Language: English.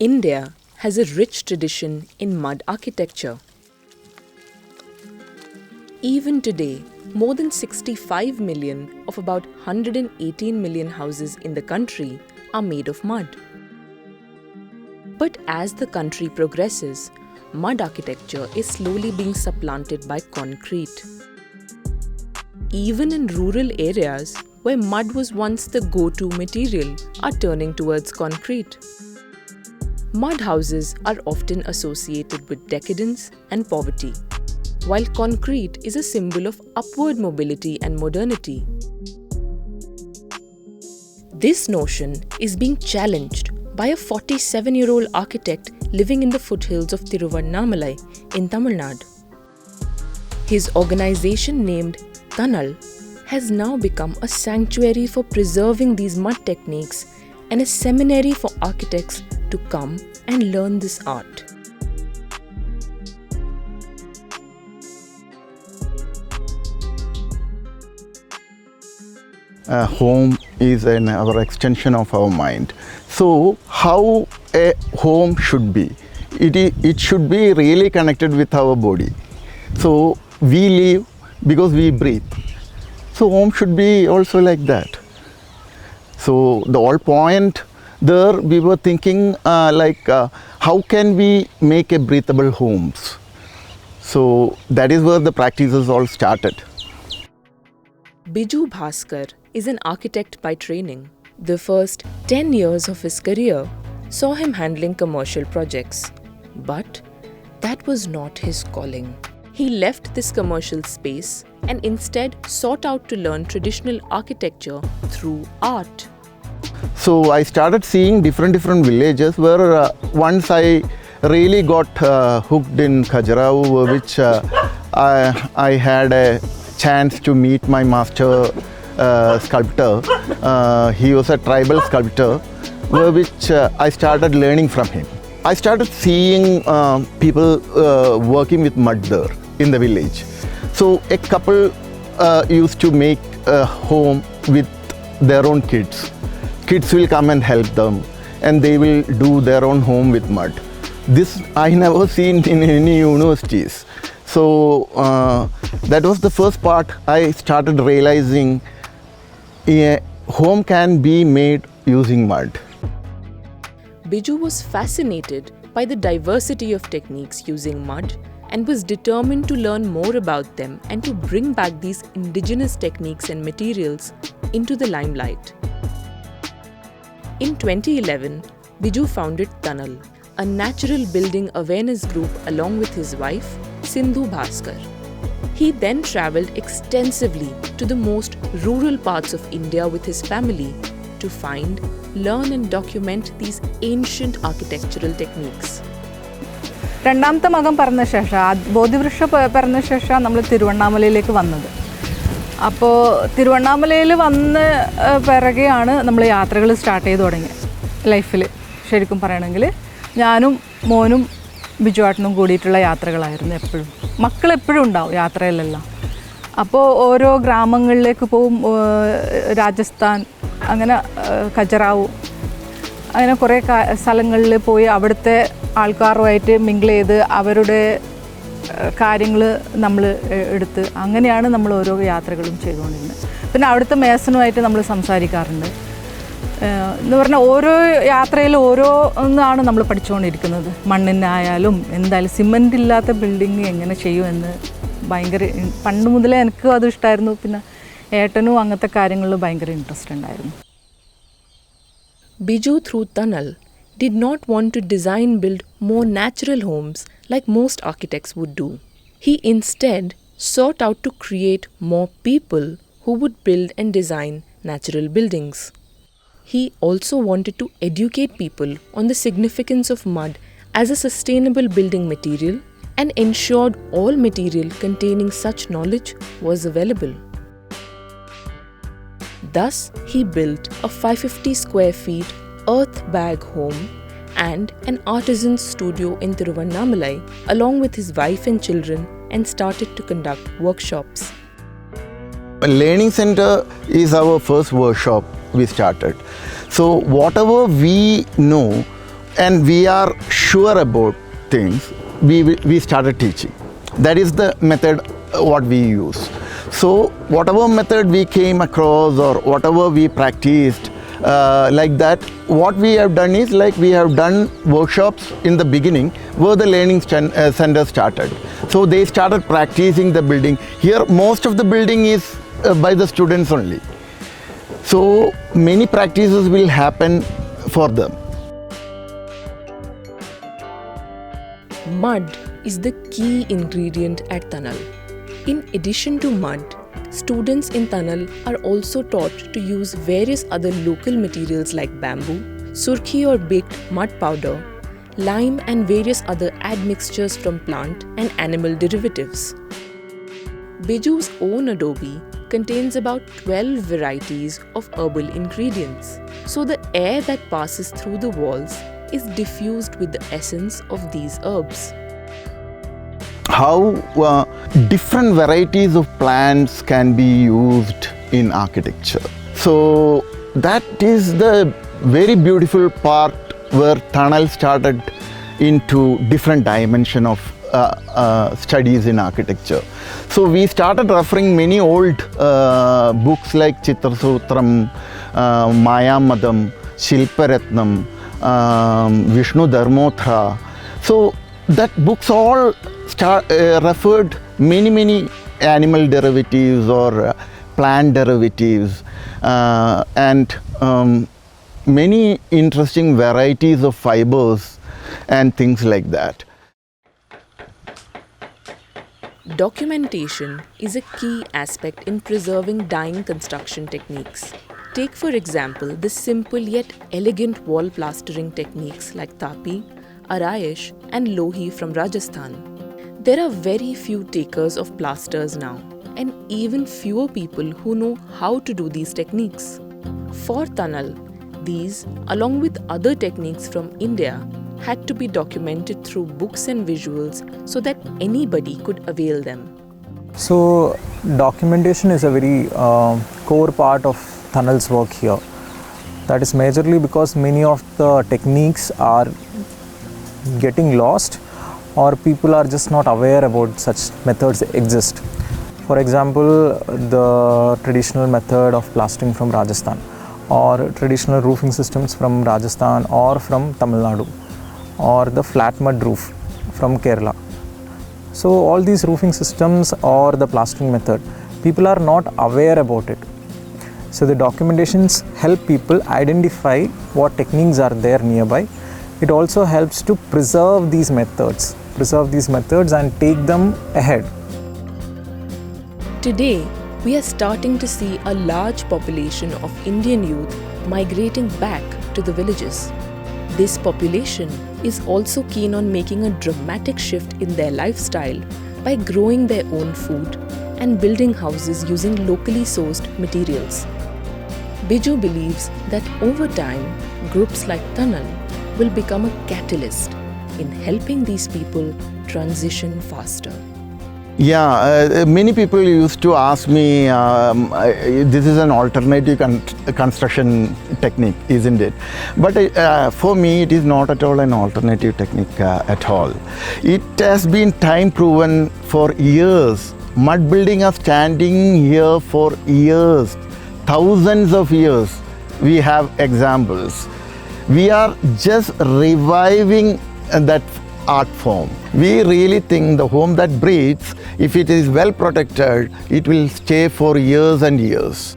India has a rich tradition in mud architecture. Even today, more than 65 million of about 118 million houses in the country are made of mud. But as the country progresses, mud architecture is slowly being supplanted by concrete. Even in rural areas where mud was once the go-to material are turning towards concrete. Mud houses are often associated with decadence and poverty, while concrete is a symbol of upward mobility and modernity. This notion is being challenged by a 47-year-old architect living in the foothills of Tiruvannamalai in Tamil Nadu. His organization named Thannal has now become a sanctuary for preserving these mud techniques and a seminary for architects to come and learn this art. Home is our extension of our mind. So how a home should be? It should be really connected with our body. So we live because we breathe. So home should be also like that. So the whole point there we were thinking how can we make a breathable homes? So that is where the practices all started. Biju Bhaskar is an architect by training. The first 10 years of his career saw him handling commercial projects. But that was not his calling. He left this commercial space and instead sought out to learn traditional architecture through art. So I started seeing different villages where once I really got hooked in Khajuraho, which I had a chance to meet my master sculptor. He was a tribal sculptor, which I started learning from him. I started seeing people working with mud there in the village. So a couple used to make a home with their own kids. Kids will come and help them and they will do their own home with mud. This I never seen in any universities. So that was the first part. I started realizing a home can be made using mud. Biju was fascinated by the diversity of techniques using mud and was determined to learn more about them and to bring back these indigenous techniques and materials into the limelight. In 2011, Biju founded Thannal, a natural building awareness group along with his wife, Sindhu Bhaskar. He then travelled extensively to the most rural parts of India with his family to find, learn and document these ancient architectural techniques. രണ്ടാമത്തെ മകൻ പറഞ്ഞ ശേഷം ബോധിവൃക്ഷം പറഞ്ഞ ശേഷം നമ്മൾ തിരുവണ്ണാമലയിലേക്ക് വന്നത്. അപ്പോൾ തിരുവണ്ണാമലയിൽ വന്ന് പിറകെയാണ് നമ്മൾ യാത്രകൾ സ്റ്റാർട്ട് ചെയ്ത് തുടങ്ങിയത് ലൈഫിൽ. ശരിക്കും പറയണമെങ്കിൽ ഞാനും മോനും ബിജുവാട്ടനും കൂടിയിട്ടുള്ള യാത്രകളായിരുന്നു എപ്പോഴും. മക്കളെപ്പോഴും ഉണ്ടാവും യാത്രയിലെല്ലാം. അപ്പോൾ ഓരോ ഗ്രാമങ്ങളിലേക്ക് പോവും, രാജസ്ഥാൻ, അങ്ങനെ ഖജറാവു, അങ്ങനെ കുറേ സ്ഥലങ്ങളിൽ പോയി അവിടുത്തെ ആൾക്കാരുമായിട്ട് മിങ്കിൾ ചെയ്ത് അവരുടെ കാര്യങ്ങൾ നമ്മൾ എടുത്ത് അങ്ങനെയാണ് നമ്മൾ ഓരോ യാത്രകളും ചെയ്തുകൊണ്ടിരുന്നത്. പിന്നെ അവിടുത്തെ മേസനുമായിട്ട് നമ്മൾ സംസാരിക്കാറുണ്ട്. എന്ന് പറഞ്ഞാൽ ഓരോ യാത്രയിലും ഓരോന്നാണ് നമ്മൾ പഠിച്ചുകൊണ്ടിരിക്കുന്നത്. മണ്ണിനായാലും എന്തായാലും സിമൻ്റ് ഇല്ലാത്ത ബിൽഡിങ് എങ്ങനെ ചെയ്യുമെന്ന് ഭയങ്കര പണ്ട് മുതലേ എനിക്കും അത് ഇഷ്ടമായിരുന്നു. പിന്നെ ഏട്ടനും അങ്ങനത്തെ കാര്യങ്ങളിൽ ഭയങ്കര ഇൻട്രസ്റ്റ് ഉണ്ടായിരുന്നു. Biju through Thannal did not want to build more natural homes like most architects would do. He instead sought out to create more people who would build and design natural buildings. He also wanted to educate people on the significance of mud as a sustainable building material and ensured all material containing such knowledge was available. Thus, he built a 550 square feet Earthbag home and an artisans studio in Thiruvannamalai along with his wife and children and started to conduct workshops. A learning center is our first workshop we started. So whatever we know, and we are sure about things, we started teaching. That is the method what we use. So whatever method we came across or whatever we practiced, like that, what we have done is like we have done workshops in the beginning where the learning center started. So they started practicing the building. Here most of the building is by the students only. So many practices will happen for them. Mud is the key ingredient at Thannal. In addition to mud, students in Thannal are also taught to use various other local materials like bamboo, surkhi or baked mud powder, lime and various other admixtures from plant and animal derivatives. Biju's own adobe contains about 12 varieties of herbal ingredients, so the air that passes through the walls is diffused with the essence of these herbs. How different varieties of plants can be used in architecture. So that is the very beautiful part where Thannal started into different dimension of studies in architecture. So we started referring many old books like Chitrasutram, Mayamadam, Shilparatnam, Vishnu Dharmotra. So that books all referred many animal derivatives or plant derivatives and many interesting varieties of fibers and things like that. Documentation is a key aspect in preserving dying construction techniques. Take for example the simple yet elegant wall plastering techniques like tapi, araish and lohi from Rajasthan. There are very few takers of plasters now, and even fewer people who know how to do these techniques. For Thannal, these, along with other techniques from India, had to be documented through books and visuals so that anybody could avail them. So, documentation is a very core part of Thannal's work here. That is majorly because many of the techniques are getting lost, or people are just not aware about such methods exist. For example, the traditional method of plastering from Rajasthan, or traditional roofing systems from Rajasthan or from Tamil Nadu, or the flat mud roof from Kerala. So all these roofing systems or the plastering method, people are not aware about it. So the documentations help people identify what techniques are there nearby. It also helps to preserve these methods and take them ahead. Today, we are starting to see a large population of Indian youth migrating back to the villages. This population is also keen on making a dramatic shift in their lifestyle by growing their own food and building houses using locally sourced materials. Biju believes that over time, groups like Thannal will become a catalyst in helping these people transition faster. Yeah, many people used to ask me, this is an alternative construction technique, isn't it? But for me, it is not at all an alternative technique at all. It has been time proven for years. Mud building are standing here for years, thousands of years. We have examples. We are just reviving that art form. We really think the home that breathes, if it is well protected, it will stay for years and years.